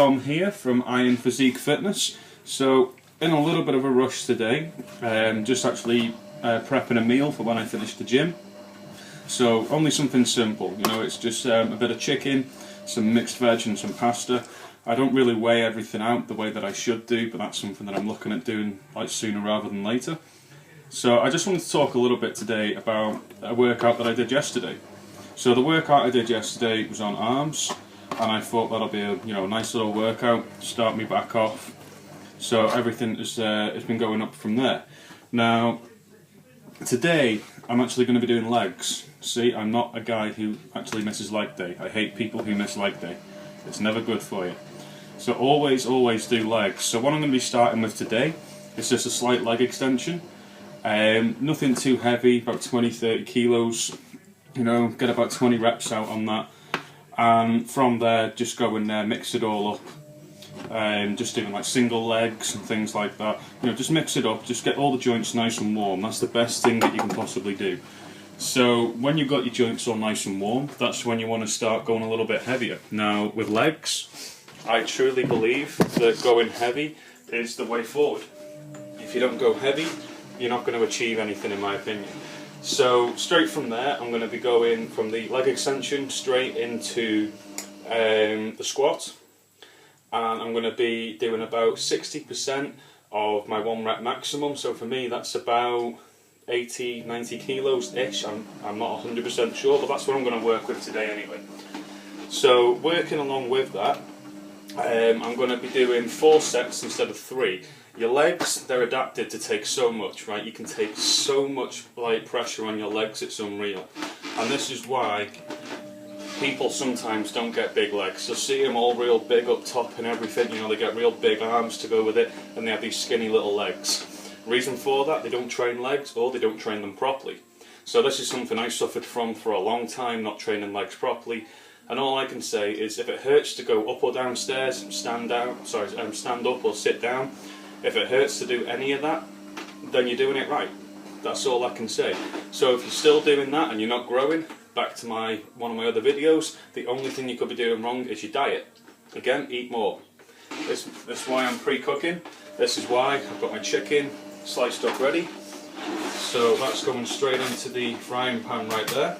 Tom here from Iron Physique Fitness. So, in a little bit of a rush today, just actually prepping a meal for when I finish the gym. So, only something simple, you know, it's just a bit of chicken, some mixed veg and some pasta. I don't really weigh everything out the way that I should do, but that's something that I'm looking at doing like sooner rather than later. So I just wanted to talk a little bit today about a workout that I did yesterday. So the workout I did yesterday was on arms, and I thought that'll be a nice little workout, start me back off. So everything has been going up from there. Now today I'm actually going to be doing legs. See, I'm not a guy who actually misses leg day. I hate people who miss leg day. It's never good for you. So always do legs. So what I'm going to be starting with today is just a slight leg extension. Nothing too heavy, about 20-30 kilos. You know, get about 20 reps out on that. And from there, just go in there, mix it all up. Just doing like single legs and things like that. You know, just mix it up, just get all the joints nice and warm. That's the best thing that you can possibly do. So when you've got your joints all nice and warm, that's when you want to start going a little bit heavier. Now with legs, I truly believe that going heavy is the way forward. If you don't go heavy, you're not going to achieve anything, in my opinion. So straight from there, I'm going to be going from the leg extension straight into the squat, and I'm going to be doing about 60% of my 1 rep maximum. So for me, that's about 80-90 kilos ish. I'm not 100% sure, but that's what I'm going to work with today anyway. So working along with that, I'm going to be doing 4 sets instead of 3. Your legs, they're adapted to take so much, right? You can take so much light pressure on your legs, it's unreal. And this is why people sometimes don't get big legs. You'll see them all real big up top and everything, you know, they get real big arms to go with it, and they have these skinny little legs. Reason for that, they don't train legs, or they don't train them properly. So this is something I suffered from for a long time, not training legs properly. And all I can say is, if it hurts to go up or downstairs, stand up or sit down, if it hurts to do any of that, then you're doing it right. That's all I can say. So if you're still doing that and you're not growing, back to one of my other videos, the only thing you could be doing wrong is your diet. Again, eat more. This is why I'm pre-cooking. This is why I've got my chicken sliced up ready. So that's going straight into the frying pan right there.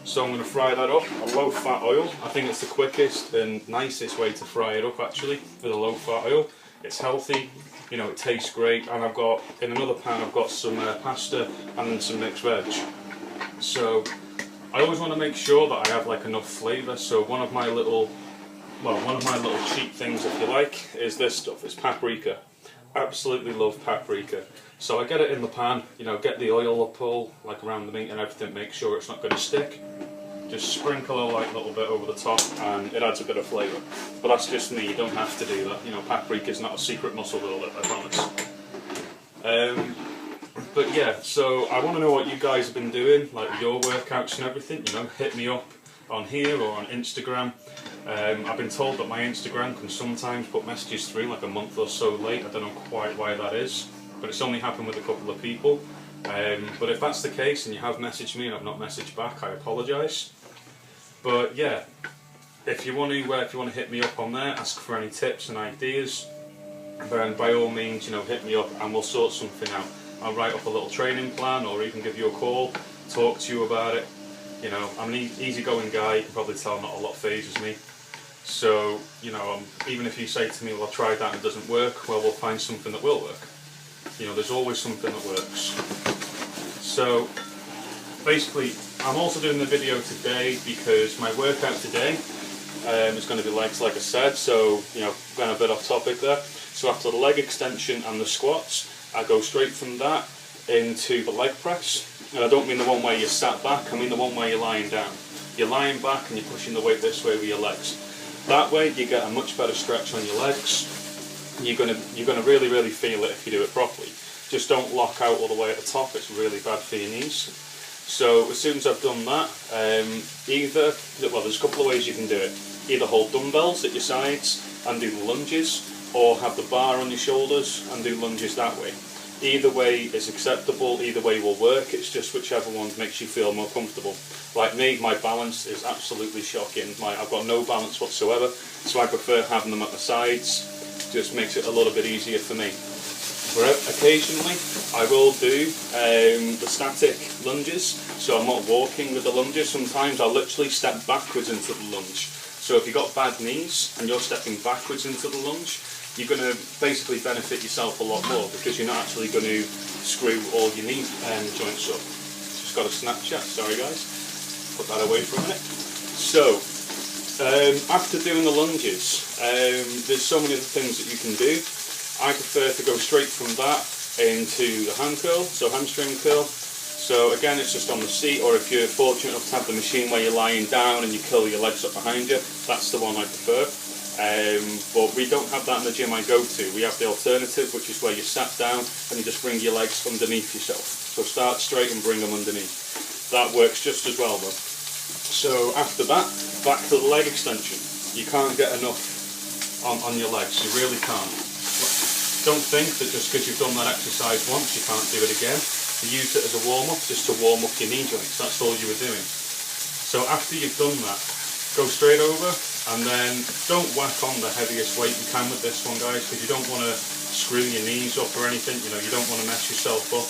So I'm going to fry that up on low fat oil. I think it's the quickest and nicest way to fry it up, actually, with a low fat oil. It's healthy, you know, it tastes great, and I've got, in another pan, I've got some pasta and then some mixed veg. So I always want to make sure that I have like enough flavour. So one of my little cheat things, if you like, is this stuff. It's paprika. Absolutely love paprika. So I get it in the pan, you know, get the oil up all like around the meat and everything, make sure it's not going to stick. Just sprinkle a little bit over the top, and it adds a bit of flavour. But that's just me, you don't have to do that. You know, paprika is not a secret muscle builder, I promise. But yeah, so I want to know what you guys have been doing, like your workouts and everything. You know, hit me up on here or on Instagram. I've been told that my Instagram can sometimes put messages through like a month or so late. I don't know quite why that is, but it's only happened with a couple of people. But if that's the case and you have messaged me and I've not messaged back, I apologise. But yeah, if you want to hit me up on there, ask for any tips and ideas, then by all means, you know, hit me up and we'll sort something out. I'll write up a little training plan, or even give you a call, talk to you about it. You know, I'm an easygoing guy. You can probably tell not a lot phases me. So, you know, even if you say to me, well, I've tried that and it doesn't work, well, we'll find something that will work. You know, there's always something that works. So basically, I'm also doing the video today because my workout today is going to be legs, like I said. So, you know, going a bit off topic there. So after the leg extension and the squats, I go straight from that into the leg press. And I don't mean the one where you're sat back, I mean the one where you're lying down. You're lying back and you're pushing the weight this way with your legs. That way you get a much better stretch on your legs. You're gonna really feel it if you do it properly. Just don't lock out all the way at the top, it's really bad for your knees. So as soon as I've done that, there's a couple of ways you can do it. Either hold dumbbells at your sides and do the lunges, or have the bar on your shoulders and do lunges that way. Either way is acceptable, either way will work, it's just whichever one makes you feel more comfortable. Like me, my balance is absolutely shocking. I've got no balance whatsoever, so I prefer having them at the sides. Just makes it a little bit easier for me. But occasionally I will do the static lunges, so I'm not walking with the lunges. Sometimes I'll literally step backwards into the lunge. So if you've got bad knees and you're stepping backwards into the lunge, you're going to basically benefit yourself a lot more, because you're not actually going to screw all your knee joints up. Just got a Snapchat, sorry guys, put that away for a minute. So after doing the lunges, there's so many other things that you can do. I prefer to go straight from that into the hand curl, so hamstring curl. So again, it's just on the seat, or if you're fortunate enough to have the machine where you're lying down and you curl your legs up behind you, that's the one I prefer. But we don't have that in the gym I go to. We have the alternative, which is where you sat down and you just bring your legs underneath yourself. So start straight and bring them underneath. That works just as well though. So after that, back to the leg extension. You can't get enough on your legs, you really can't. Don't think that just because you've done that exercise once you can't do it again. You use it as a warm-up, just to warm up your knee joints, that's all you were doing. So after you've done that, go straight over, and then don't whack on the heaviest weight you can with this one, guys, because you don't want to screw your knees up or anything. You know, you don't want to mess yourself up,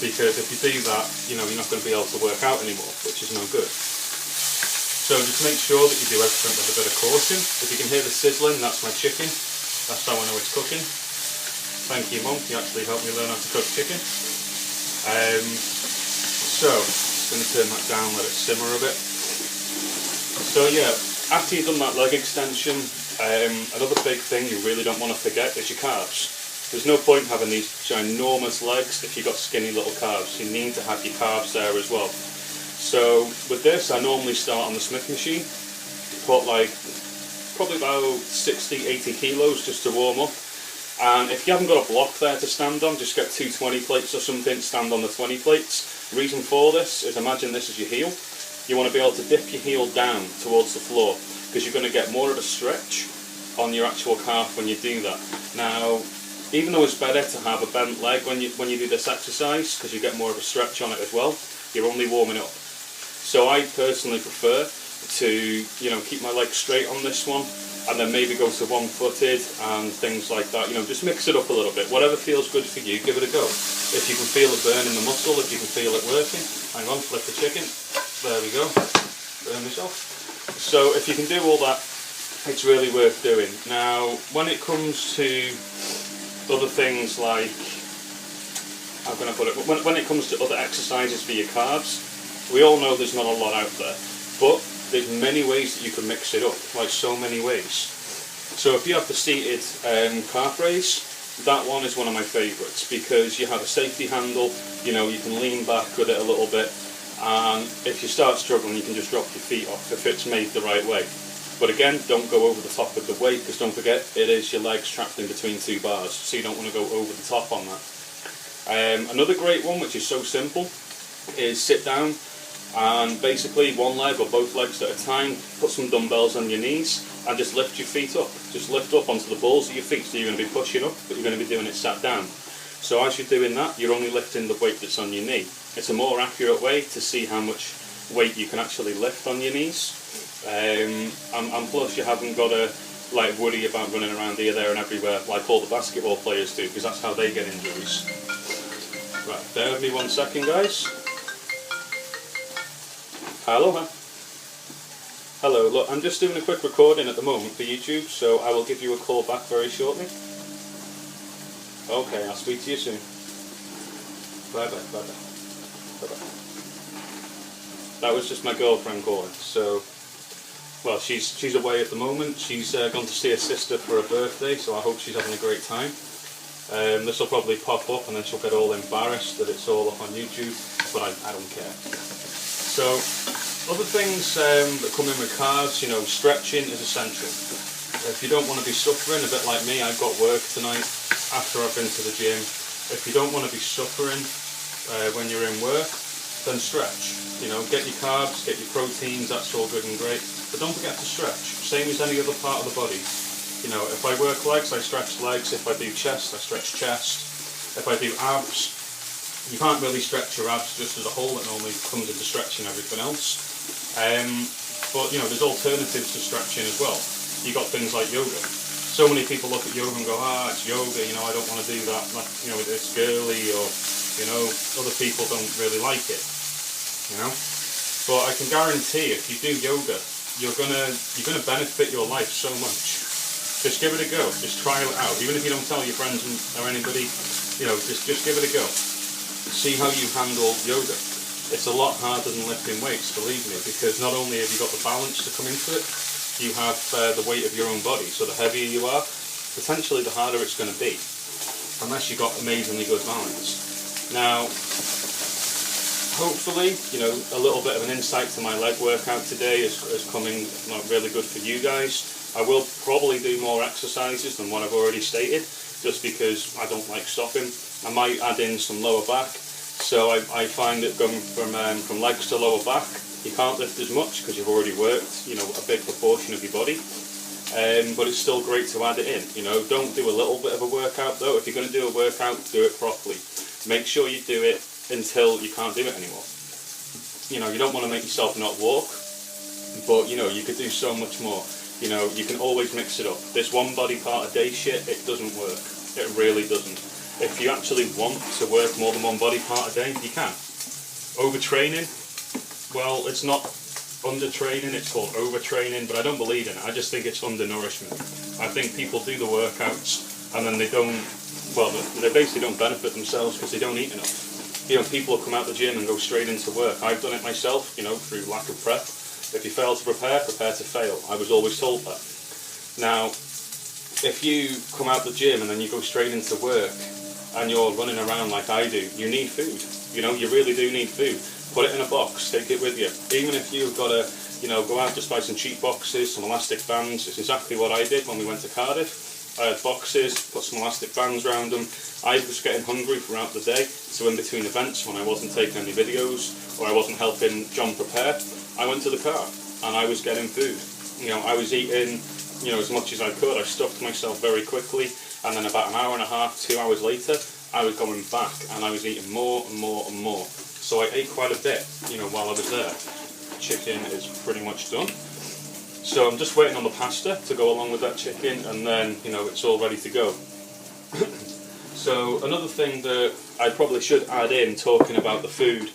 because if you do that, you know, you're not going to be able to work out anymore, which is no good. So just make sure that you do everything with a bit of caution. If you can hear the sizzling, that's my chicken. That's how I know it's cooking. Thank you, Mum, you actually helped me learn how to cook chicken. So, just going to turn that down, let it simmer a bit. So yeah, after you've done that leg extension, another big thing you really don't want to forget is your calves. There's no point having these ginormous legs if you've got skinny little calves. You need to have your calves there as well. So with this, I normally start on the Smith machine, put like probably about 60-80 kilos just to warm up. And if you haven't got a block there to stand on, just get 2 20 plates or something, stand on the 20 plates. The reason for this is, imagine this is your heel. You want to be able to dip your heel down towards the floor, because you're going to get more of a stretch on your actual calf when you do that. Now, even though it's better to have a bent leg when you do this exercise, because you get more of a stretch on it as well, you're only warming up. So I personally prefer to, you know, keep my legs straight on this one, and then maybe go to one-footed and things like that. You know, just mix it up a little bit. Whatever feels good for you, give it a go. If you can feel it burn in the muscle, if you can feel it working, hang on, flip the chicken. There we go. Burn myself. So if you can do all that, it's really worth doing. Now, when it comes to other things like, how can I put it? When it comes to other exercises for your calves, we all know there's not a lot out there, but there's many ways that you can mix it up, like so many ways. So if you have the seated calf raise, that one is one of my favourites, because you have a safety handle, you know, you can lean back with it a little bit, and if you start struggling you can just drop your feet off if it's made the right way. But again, don't go over the top of the weight, because don't forget, it is your legs trapped in between 2 bars, so you don't want to go over the top on that. Another great one, which is so simple, is sit down, and basically one leg or both legs at a time, put some dumbbells on your knees and just lift your feet up. Just lift up onto the balls of your feet, so you're going to be pushing up, but you're going to be doing it sat down. So as you're doing that, you're only lifting the weight that's on your knee. It's a more accurate way to see how much weight you can actually lift on your knees. And plus you haven't got to like worry about running around here, there and everywhere like all the basketball players do, because that's how they get injuries. Right, bear with me 1 second, guys. Hello. Hello, look, I'm just doing a quick recording at the moment for YouTube, so I will give you a call back very shortly. Okay, I'll speak to you soon. Bye bye, bye bye. Bye bye. That was just my girlfriend calling, so, well, she's away at the moment. She's gone to see her sister for her birthday, so I hope she's having a great time. This will probably pop up and then she'll get all embarrassed that it's all up on YouTube, but I don't care. So, other things that come in with calves, you know, stretching is essential. If you don't want to be suffering, a bit like me, I've got work tonight after I've been to the gym. If you don't want to be suffering when you're in work, then stretch. You know, get your carbs, get your proteins, that's all good and great. But don't forget to stretch, same as any other part of the body. You know, if I work legs, I stretch legs. If I do chest, I stretch chest. If I do abs, you can't really stretch your abs just as a whole. It normally comes into stretching everything else. But you know, there's alternatives to stretching as well. You got things like yoga. So many people look at yoga and go, it's yoga, you know, I don't want to do that, you know, it's girly, or, you know, other people don't really like it, you know. But I can guarantee if you do yoga, you're gonna benefit your life so much. Just give it a go, just trial it out. Even if you don't tell your friends or anybody, you know, just give it a go. See how you handle yoga. It's a lot harder than lifting weights, believe me, because not only have you got the balance to come into it, you have the weight of your own body. So the heavier you are, potentially the harder it's going to be, unless you've got amazingly good balance. Now, hopefully, you know, a little bit of an insight to my leg workout today is coming really good for you guys. I will probably do more exercises than what I've already stated, just because I don't like stopping. I might add in some lower back. So I find that going from legs to lower back, you can't lift as much because you've already worked, you know, a big proportion of your body. But it's still great to add it in. You know, don't do a little bit of a workout though. If you're going to do a workout, do it properly. Make sure you do it until you can't do it anymore. You know, you don't want to make yourself not walk, but you know, you could do so much more. You know, you can always mix it up. This one body part a day shit, it doesn't work. It really doesn't. If you actually want to work more than one body part a day, you can. Overtraining, well, it's not undertraining, it's called overtraining, but I don't believe in it. I just think it's undernourishment. I think people do the workouts and then they basically don't benefit themselves because they don't eat enough. You know, people come out the gym and go straight into work. I've done it myself, you know, through lack of prep. If you fail to prepare, prepare to fail. I was always told that. Now, if you come out the gym and then you go straight into work and you're running around like I do, you need food. You know, you really do need food. Put it in a box, take it with you. Even if you've got to, you know, go out, just buy some cheap boxes, some elastic bands. It's exactly what I did when we went to Cardiff. I had boxes, put some elastic bands around them. I was getting hungry throughout the day, so in between events when I wasn't taking any videos or I wasn't helping John prepare, I went to the car and I was getting food. You know, I was eating, you know, as much as I could. I stuffed myself very quickly, and then about an hour and a half, 2 hours later, I was going back and I was eating more and more and more. So I ate quite a bit, you know, while I was there. Chicken is pretty much done. So I'm just waiting on the pasta to go along with that chicken, and then, you know, it's all ready to go. So another thing that I probably should add in talking about the food,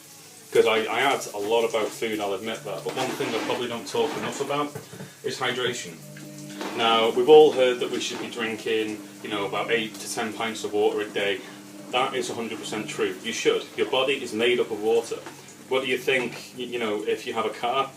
because I add a lot about food, I'll admit that, but one thing I probably don't talk enough about is hydration. Now, we've all heard that we should be drinking, you know, about 8 to 10 pints of water a day. That is 100% true. You should. Your body is made up of water. What do you think, you know, if you have a car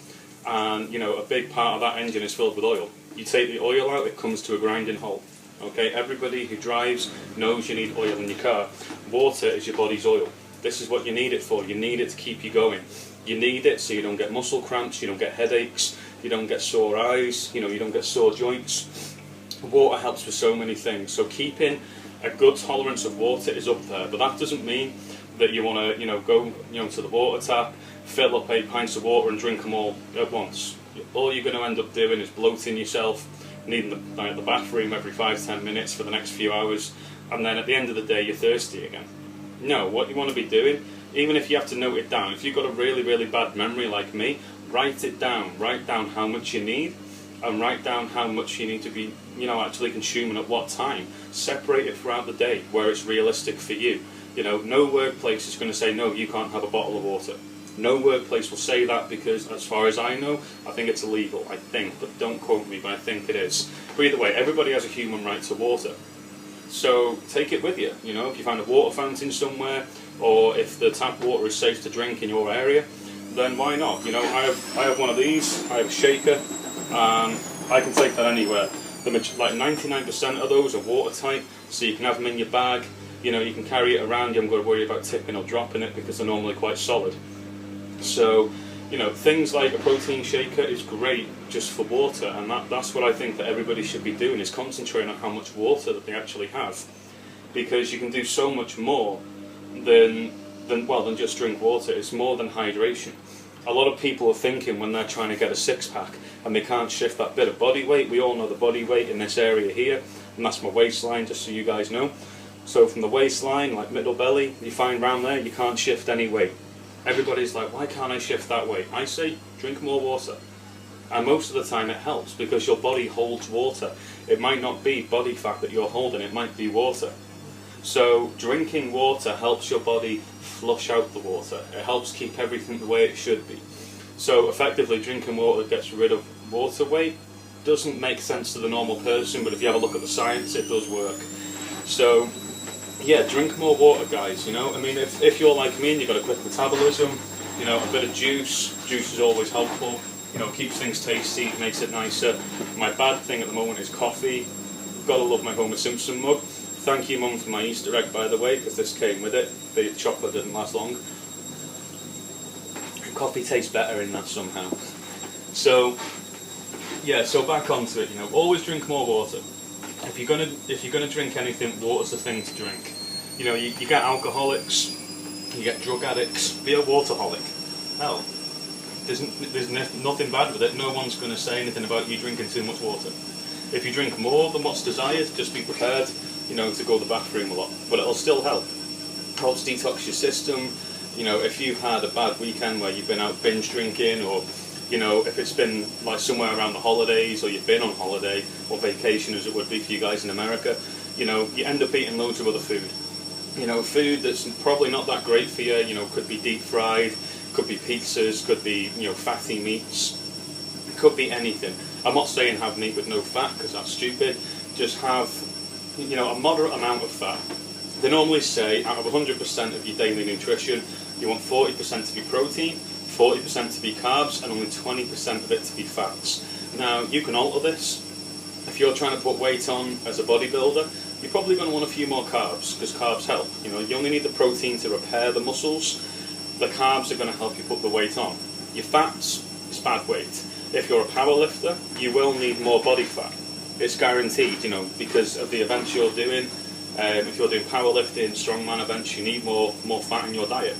and, you know, a big part of that engine is filled with oil? You take the oil out, it comes to a grinding halt. Okay, everybody who drives knows you need oil in your car. Water is your body's oil. This is what you need it for. You need it to keep you going. You need it so you don't get muscle cramps, you don't get headaches, you don't get sore eyes, you know, you don't get sore joints. Water helps with so many things. So keeping a good tolerance of water is up there, but that doesn't mean that you want to, you know, go, you know, to the water tap, fill up 8 pints of water and drink them all at once. All you're going to end up doing is bloating yourself, needing the bathroom every 5-10 minutes for the next few hours, and then at the end of the day you're thirsty again. No, what you want to be doing, even if you have to note it down, if you've got a really, really bad memory like me, write it down. Write down how much you need, and write down how much you need to be, you know, actually consuming at what time. Separate it throughout the day where it's realistic for you. You know, no workplace is going to say, no, you can't have a bottle of water. No workplace will say that because, as far as I know, I think it's illegal. I think, but don't quote me, but I think it is. But either way, everybody has a human right to water. So take it with you. You know, if you find a water fountain somewhere, or if the tap water is safe to drink in your area, then why not? You know, I have one of these. I have a shaker, and I can take that anywhere. Like 99% of those are watertight, so you can have them in your bag. You know, you can carry it around. You haven't got to worry about tipping or dropping it because they're normally quite solid. So, you know, things like a protein shaker is great just for water, and that's what I think that everybody should be doing, is concentrating on how much water that they actually have, because you can do so much more than just drink water. It's more than hydration. A lot of people are thinking when they're trying to get a six-pack and they can't shift that bit of body weight. We all know the body weight in this area here, and that's my waistline, just so you guys know. So from the waistline, like middle belly, you find round there, you can't shift any weight. Everybody's like, why can't I shift that weight? I say, drink more water. And most of the time it helps because your body holds water. It might not be body fat that you're holding, it might be water. So drinking water helps your body flush out the water. It helps keep everything the way it should be. So effectively drinking water gets rid of water weight. Doesn't make sense to the normal person, but if you have a look at the science, it does work. So yeah, drink more water, guys. You know, I mean, if you're like me and you've got a quick metabolism, you know, a bit of juice is always helpful. You know, keeps things tasty, makes it nicer. My bad thing at the moment is coffee. Gotta love my Homer Simpson mug. Thank you, Mum, for my Easter egg, by the way, because this came with it. The chocolate didn't last long. Coffee tastes better in that somehow. So yeah, so back onto it. You know, always drink more water. If you're gonna drink anything, water's the thing to drink. You know, you get alcoholics, you get drug addicts. Be a waterholic. Hell, there's nothing bad with it. No one's going to say anything about you drinking too much water. If you drink more than what's desired, just be prepared, you know, to go to the bathroom a lot. But it'll still help. Helps detox your system. You know, if you've had a bad weekend where you've been out binge drinking, or you know, if it's been like somewhere around the holidays, or you've been on holiday or vacation, as it would be for you guys in America, you know, you end up eating loads of other food. You know, food that's probably not that great for you. You know, could be deep fried, could be pizzas, could be, you know, fatty meats. It could be anything. I'm not saying have meat with no fat because that's stupid. Just have, you know, a moderate amount of fat. They normally say out of 100% of your daily nutrition, you want 40% to be protein, 40% to be carbs, and only 20% of it to be fats. Now, you can alter this. If you're trying to put weight on as a bodybuilder, you're probably going to want a few more carbs, because carbs help. You know, you only need the protein to repair the muscles. The carbs are going to help you put the weight on. Your fats is bad weight. If you're a power lifter, you will need more body fat. It's guaranteed, you know, because of the events you're doing. If you're doing powerlifting, strongman events, you need more fat in your diet.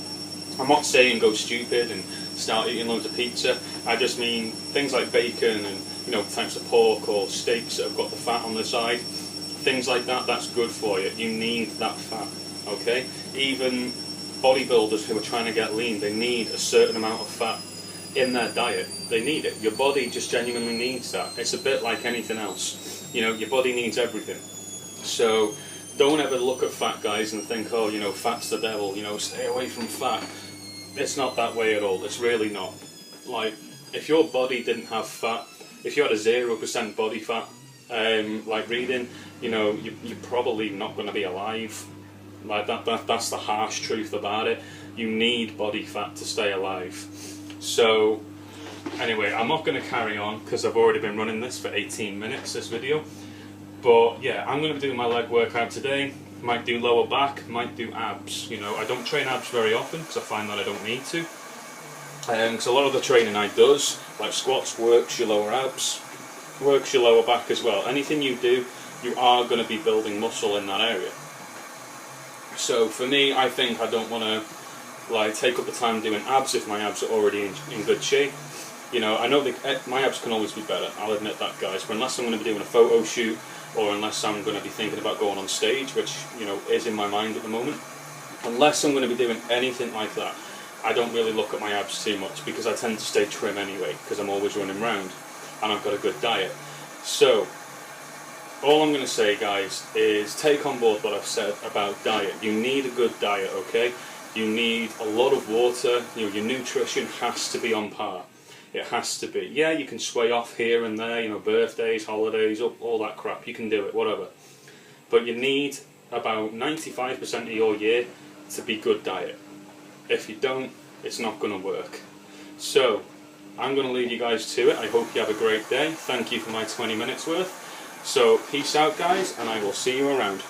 I'm not saying go stupid and start eating loads of pizza. I just mean things like bacon and, you know, types of pork or steaks that have got the fat on the side. Things like that, that's good for you. You need that fat, okay? Even bodybuilders who are trying to get lean, they need a certain amount of fat in their diet. They need it. Your body just genuinely needs that. It's a bit like anything else. You know, your body needs everything. So don't ever look at fat, guys, and think, oh, you know, fat's the devil, you know, stay away from fat. It's not that way at all. It's really not. Like, if your body didn't have fat, if you had a 0% body fat, like reading, you know, you're probably not going to be alive. Like that's the harsh truth about it. You need body fat to stay alive. So anyway, I'm not going to carry on because I've already been running this for 18 minutes, this video. But yeah, I'm going to be doing my leg workout today. Might do lower back, might do abs. You know, I don't train abs very often because I find that I don't need to. Because a lot of the training I does, like squats, works your lower abs, works your lower back as well. Anything you do, you are going to be building muscle in that area. So for me, I think I don't want to like take up the time doing abs if my abs are already in good shape. You know, I know my abs can always be better, I'll admit that, guys, but unless I'm going to be doing a photo shoot, or unless I'm going to be thinking about going on stage, which, you know, is in my mind at the moment, unless I'm going to be doing anything like that, I don't really look at my abs too much, because I tend to stay trim anyway, because I'm always running around, and I've got a good diet. So, all I'm going to say, guys, is take on board what I've said about diet. You need a good diet, okay? You need a lot of water. You know, your nutrition has to be on par. It has to be. Yeah, you can sway off here and there, you know, birthdays, holidays, all that crap. You can do it, whatever. But you need about 95% of your year to be good diet. If you don't, it's not going to work. So, I'm going to leave you guys to it. I hope you have a great day. Thank you for my 20 minutes worth. So, peace out, guys, and I will see you around.